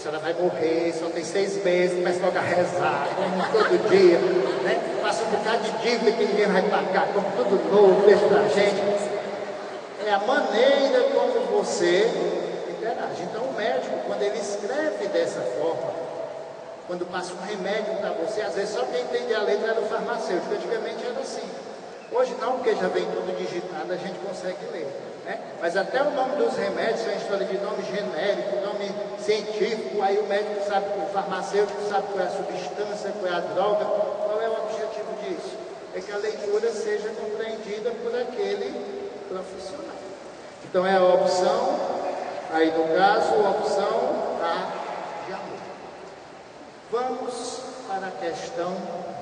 senhora vai morrer, só tem 6 meses, começa logo a rezar, como todo dia, né? Passa um bocado de dívida que ninguém vai pagar, como tudo novo, deixa pra gente. É a maneira como você interage. Então o médico, quando ele escreve dessa forma, quando passa um remédio para você, às vezes só quem entende a letra era o farmacêutico, antigamente era assim. Hoje não, porque já vem tudo digitado, a gente consegue ler, né? Mas até o nome dos remédios é uma história de nome genérico, nome científico, aí o médico sabe, o farmacêutico sabe qual é a substância, qual é a droga, qual é o objetivo disso? É que a leitura seja compreendida por aquele profissional. Então é a opção, aí no caso, a opção A de amor. Vamos para a questão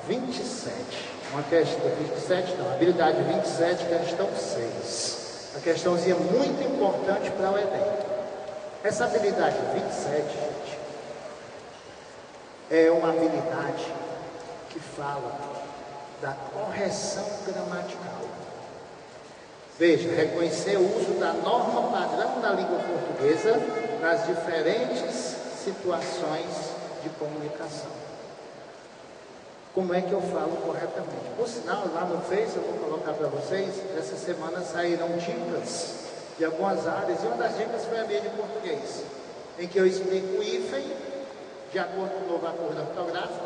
27. Uma questão 27, não, habilidade 27, questão 6. A questãozinha muito importante para o Enem. Essa habilidade 27, gente, é uma habilidade que fala da correção gramatical. Veja, reconhecer o uso da norma padrão da língua portuguesa nas diferentes situações de comunicação. Como é que eu falo corretamente? Por sinal, lá no Face, eu vou colocar para vocês, essa semana saíram dicas de algumas áreas, e uma das dicas foi a minha de português, em que eu explico o hífen, de acordo com o novo acordo ortográfico,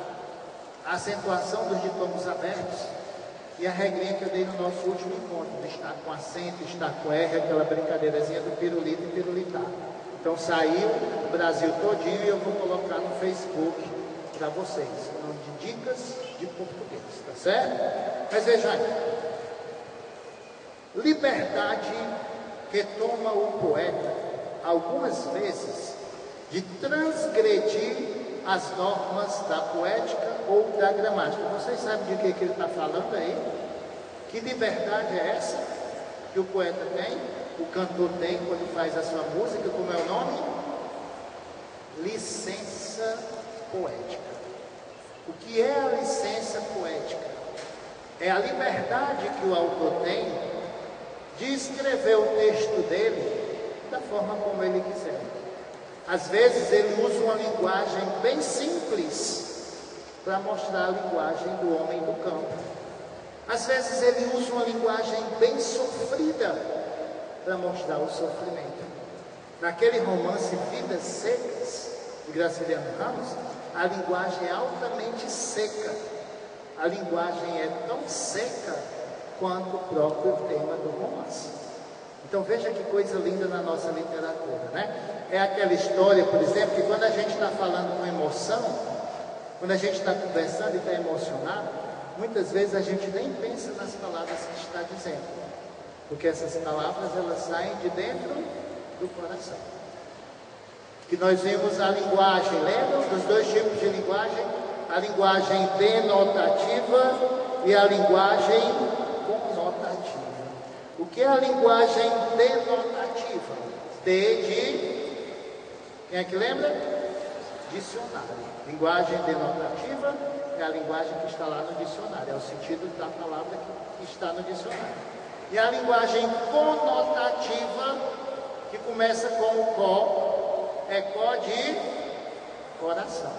a acentuação dos ditomos abertos, e a regrinha que eu dei no nosso último encontro, de estar com acento, estar com R, aquela brincadeirazinha do pirulito e pirulitar. Então saiu o Brasil todinho e eu vou colocar no Facebook para vocês, o nome de dicas de português, tá certo? Mas veja aí, liberdade que toma o poeta, algumas vezes, de transgredir as normas da poética ou da gramática. Vocês sabem de que ele está falando aí? Que liberdade é essa que o poeta tem, o cantor tem quando faz a sua música? Como é o nome? Licença poética. O que é a licença poética? É a liberdade que o autor tem de escrever o texto dele da forma como ele quiser. Às vezes ele usa uma linguagem bem simples para mostrar a linguagem do homem do campo. Às vezes ele usa uma linguagem bem sofrida para mostrar o sofrimento. Naquele romance Vidas Secas, de Graciliano Ramos, a linguagem é altamente seca. A linguagem é tão seca quanto o próprio tema do romance. Então veja que coisa linda na nossa literatura, né? É aquela história, por exemplo, que quando a gente está falando com emoção, quando a gente está conversando e está emocionado, muitas vezes a gente nem pensa nas palavras que está dizendo, porque essas palavras elas saem de dentro do coração. Que nós vimos a linguagem, lembram dos dois tipos de linguagem? A linguagem denotativa e a linguagem conotativa. O que é a linguagem denotativa? D de... Quem é que lembra? Dicionário. Linguagem denotativa é a linguagem que está lá no dicionário, é o sentido da palavra que está no dicionário. E a linguagem conotativa, que começa com o có, é có de coração.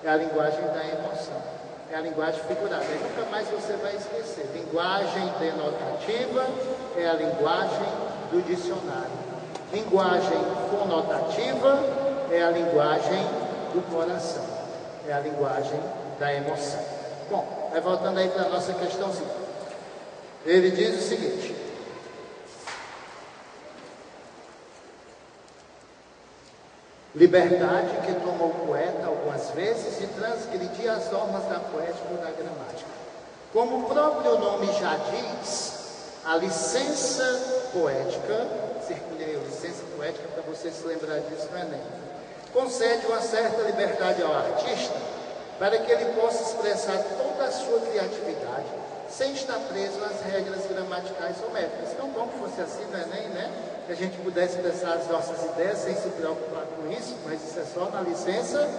É a linguagem da emoção. É a linguagem figurada. E nunca mais você vai esquecer. Linguagem denotativa é a linguagem do dicionário. Linguagem conotativa é a linguagem do coração. É a linguagem da emoção. Bom, vai voltando aí para a nossa questãozinha. Ele diz o seguinte: liberdade que toma o poeta algumas vezes de transgredir as normas da poética ou da gramática. Como o próprio nome já diz, a licença poética, circulei a licença poética para você se lembrar disso no Enem, concede uma certa liberdade ao artista para que ele possa expressar toda a sua criatividade sem estar preso às regras gramaticais ou métricas. Tão bom que fosse assim no Enem, né? Que a gente pudesse expressar as nossas ideias sem se preocupar com isso, mas isso é só na licença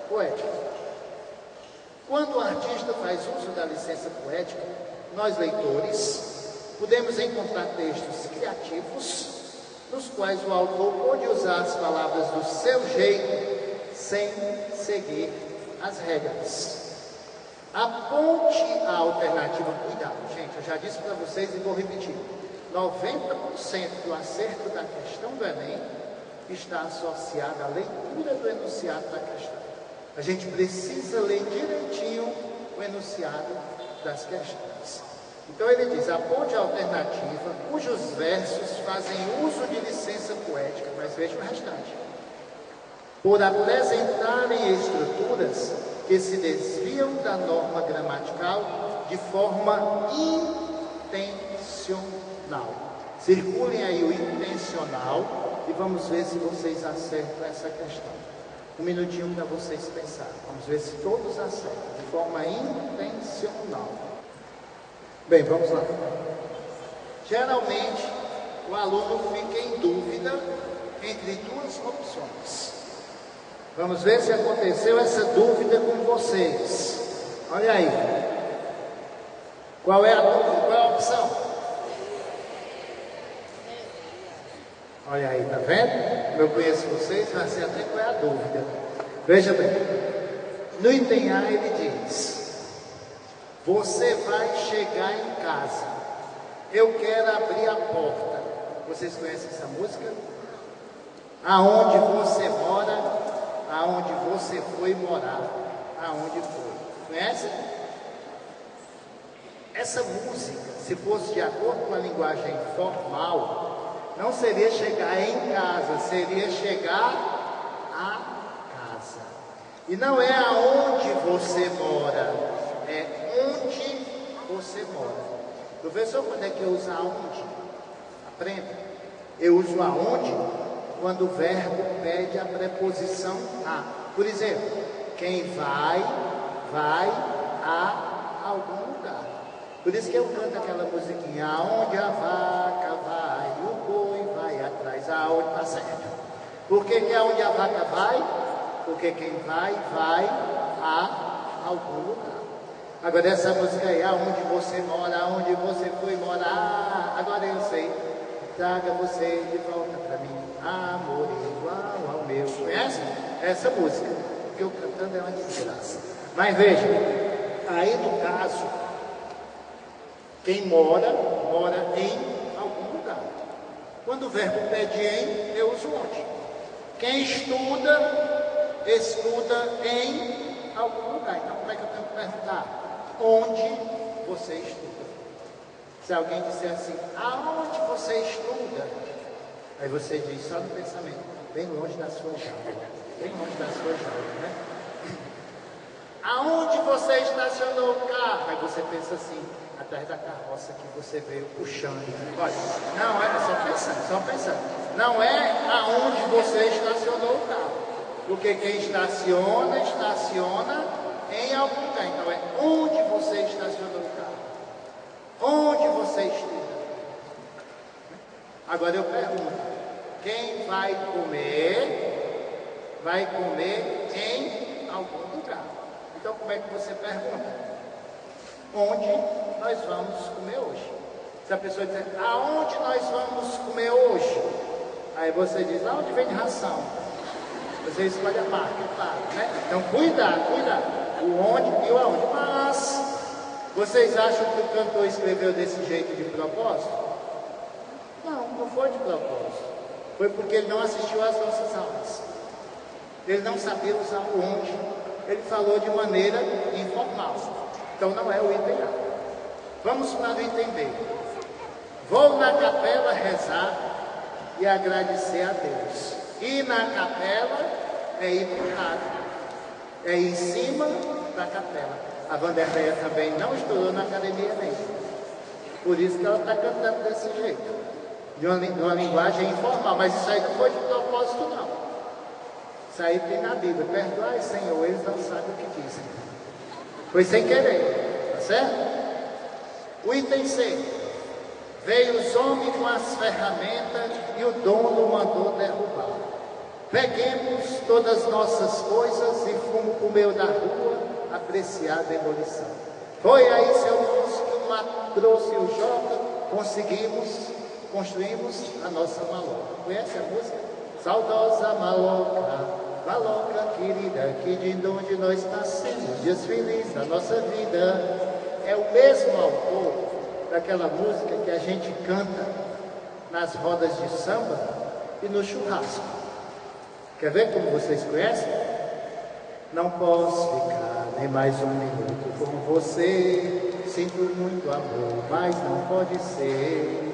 poética. Quando o artista faz uso da licença poética, nós leitores podemos encontrar textos criativos nos quais o autor pode usar as palavras do seu jeito, sem seguir as regras. Aponte a alternativa. Cuidado, gente, eu já disse para vocês e vou repetir. 90% do acerto da questão do Enem está associado à leitura do enunciado da questão. A gente precisa ler direitinho o enunciado das questões. Então ele diz, aponte a alternativa cujos versos fazem uso de licença poética, mas veja o restante, por apresentarem estruturas que se desviam da norma gramatical de forma intencional. Circulem aí o intencional e vamos ver se vocês acertam essa questão. Um minutinho para vocês pensarem. Vamos ver se todos acertam, de forma intencional. Bem, vamos lá. Geralmente, o aluno fica em dúvida entre duas opções. Vamos ver se aconteceu essa dúvida com vocês. Olha aí. Qual é a dúvida? Qual é a opção? Olha aí, tá vendo? Eu conheço vocês, mas sei até qual é a dúvida. Veja bem. No item A ele diz: você vai chegar em casa. Eu quero abrir a porta. Vocês conhecem essa música? Aonde você mora? Aonde você foi morar? Aonde foi? Conhece? Essa música, se fosse de acordo com a linguagem formal, não seria chegar em casa, seria chegar a casa. E não é aonde você mora, é onde você mora. Professor, quando é que eu uso aonde? Aprenda. Eu uso aonde quando o verbo pede a preposição a. Por exemplo, quem vai a algum lugar. Por isso que eu canto aquela musiquinha, aonde a vaca vai, o boi vai atrás, aonde está certo. Por que é onde a vaca vai? Porque quem vai a algum lugar. Agora essa música aí, aonde você mora, aonde você foi morar, agora eu sei. Traga você de volta para mim, amor igual ao meu. Conhece essa música? Porque eu cantando é uma desgraça. Mas veja, aí no caso, quem mora em algum lugar. Quando o verbo pede em, eu uso onde. Quem estuda em algum lugar. Então como é que eu tenho que perguntar? Onde você estuda? Se alguém disser assim, aonde você estuda? Aí você diz, só no pensamento, bem longe da sua jaula. Bem longe da sua jaula, né? Aonde você estacionou o carro? Aí você pensa assim, atrás da carroça que você veio puxando. Olha, não é, só pensando. Não é aonde você estacionou o carro. Porque quem estaciona em algum lugar. Então é onde você estacionou o carro. Onde você estuda? Agora eu pergunto, quem vai comer em algum lugar. Então como é que você pergunta? Onde nós vamos comer hoje? Se a pessoa dizer, aonde nós vamos comer hoje? Aí você diz, aonde vem ração? Você escolhe a marca, claro, né? Então cuidado, o onde e o aonde. Mas vocês acham que o cantor escreveu desse jeito de propósito? Não foi de propósito. Foi porque ele não assistiu às nossas aulas. Ele não sabia usar o onde. Ele falou de maneira informal. Então não é o item A. Vamos para o item B. Vou na capela rezar e agradecer a Deus. Ir na capela é ir para o rádio. É ir em cima da capela. A Vanderleia também não estudou na academia nem. Por isso que ela está cantando desse jeito. De uma linguagem informal. Mas isso aí não foi de propósito, não. Isso aí tem na Bíblia. Perdoai, Senhor, eles não sabem o que dizem. Foi sem querer. Tá certo? O item C. Veio os homens com as ferramentas e o dono mandou derrubar. Peguemos todas nossas coisas e fomos para o meio da rua apreciar a demolição. Foi aí, seu Lúcio, que o Mato trouxe o Jota, construímos a nossa maloca. Conhece a música? Saudosa maloca, Maloca querida, que de onde nós nascemos, dias felizes da nossa vida. É o mesmo autor daquela música que a gente canta nas rodas de samba e no churrasco. Quer ver como vocês conhecem? Não posso ficar nem mais um minuto com você, sinto muito amor, mas não pode ser.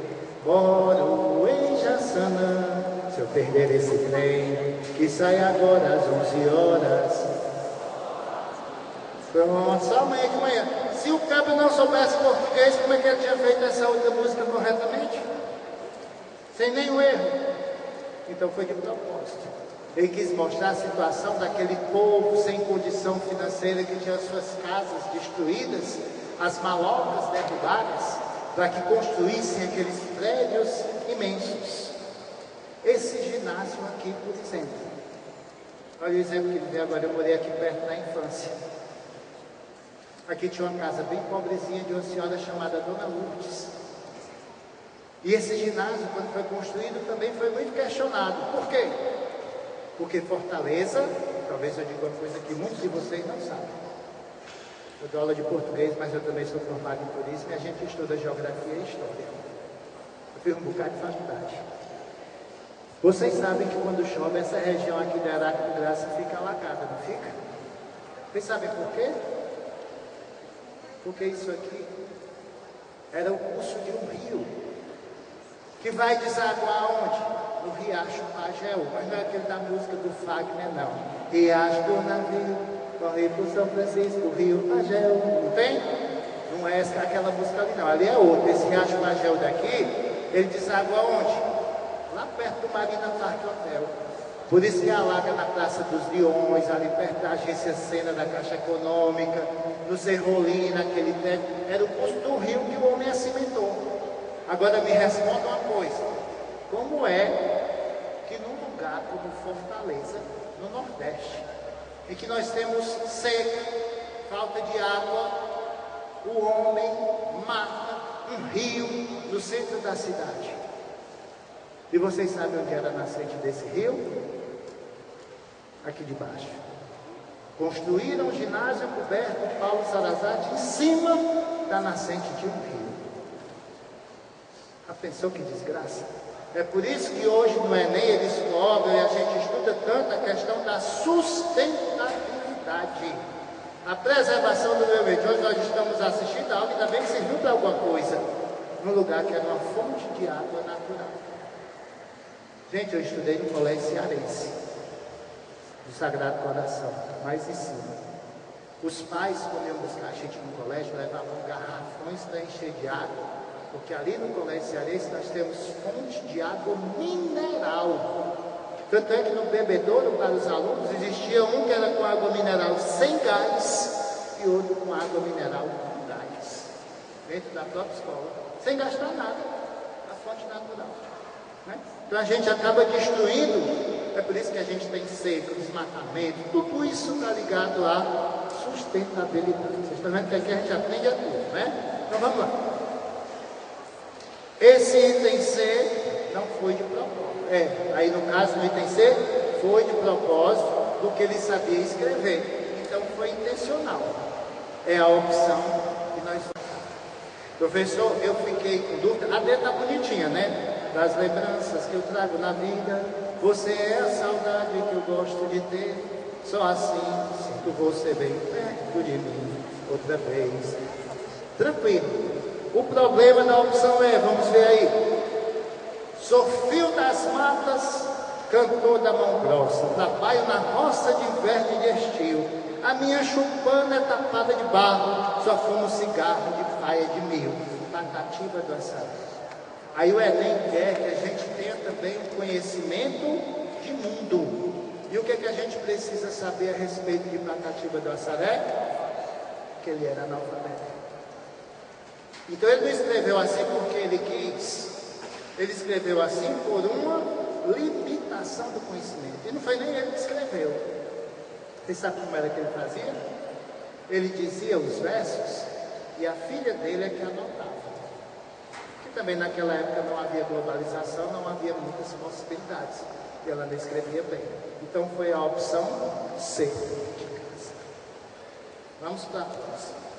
Moro em Jaçanã, se eu perder esse trem, que sai agora às 11 horas. Pronto, só amanhã de manhã. Se o cabo não soubesse português, como é que ele tinha feito essa outra música corretamente? Sem nenhum erro. Então foi de propósito. Ele quis mostrar a situação daquele povo sem condição financeira, que tinha suas casas destruídas, as malocas derrubadas, para que construíssem aqueles prédios imensos. Esse ginásio aqui, por exemplo. Olha o exemplo que ele veio agora, eu morei aqui perto na infância. Aqui tinha uma casa bem pobrezinha de uma senhora chamada Dona Lourdes. E esse ginásio, quando foi construído, também foi muito questionado. Por quê? Porque Fortaleza, talvez eu diga uma coisa que muitos de vocês não sabem. Eu dou aula de português, mas eu também sou formado em turismo e a gente estuda geografia e história. Eu fiz um bocado de faculdade. Vocês sabem que quando chove, essa região aqui da Araque do Graça fica alagada, não fica? Vocês sabem por quê? Porque isso aqui era o curso de um rio, que vai desaguar onde? No Riacho Pajeú, mas não é aquele da música do Fagner, não. Riacho do navio, corre pro São Francisco, Rio Pajeú, não tem? Não é aquela música ali não, ali é outra. Esse Riacho Pajeú daqui, ele desagua onde? Lá perto do Marina Park Hotel. Por isso que alaga na Praça dos Leões, ali perto da agência Sena da Caixa Econômica, no Zerrolim, naquele tempo. Era o curso do rio que o homem acimentou. Agora me responda uma coisa. Como é que num lugar como Fortaleza, no Nordeste, em que nós temos seca, falta de água, o homem mata um rio no centro da cidade? E vocês sabem onde era a nascente desse rio? Aqui de baixo. Construíram um ginásio coberto de Paulo Salazar em cima da nascente de um rio. Já pensou que desgraça? É por isso que hoje no Enem eles cobram e a gente estuda tanto a questão da sustentabilidade. A preservação do meio ambiente. Hoje nós estamos assistindo a aula e também serviu para alguma coisa. Num lugar que era uma fonte de água natural. Gente, eu estudei no colégio cearense, do Sagrado Coração, mais em cima. Os pais, quando iam buscar a gente no colégio, levavam garrafões para encher de água, porque ali no colégio cearense nós temos fonte de água mineral. Tanto é que no bebedouro para os alunos existia um que era com água mineral sem gás e outro com água mineral com gás, dentro da própria escola, sem gastar nada, a fonte natural. Né? Então a gente acaba destruindo, é por isso que a gente tem seca, desmatamento, tudo isso está ligado à sustentabilidade. Vocês estão vendo que aqui a gente aprende a tudo, né? Então vamos lá. Esse item C não foi de propósito. Aí no caso no item C foi de propósito, porque ele sabia escrever. Então foi intencional. É a opção que nós fazemos. Professor, eu fiquei com dúvida. A letra está bonitinha, né? Das lembranças que eu trago na vida, você é a saudade que eu gosto de ter. Só assim sinto você bem perto de mim outra vez. Tranquilo. O problema na opção é, vamos ver aí. Sou fio das matas, cantor da mão grossa, trabalho na roça de inverno e de estio. A minha chupana é tapada de barro, só fumo cigarro de paia de mil. Patativa do açaí. Aí o Enem quer que a gente tenha também um conhecimento de mundo. E o que é que a gente precisa saber a respeito de Patativa do Assaré? Que ele era analfabeto. Então ele não escreveu assim porque ele quis. Ele escreveu assim por uma limitação do conhecimento. E não foi nem ele que escreveu. Você sabe como era que ele fazia? Ele dizia os versos e a filha dele é que anotava. Também naquela época não havia globalização, não havia muitas possibilidades. e ela não escrevia bem. Então foi a opção C. Vamos para a próxima.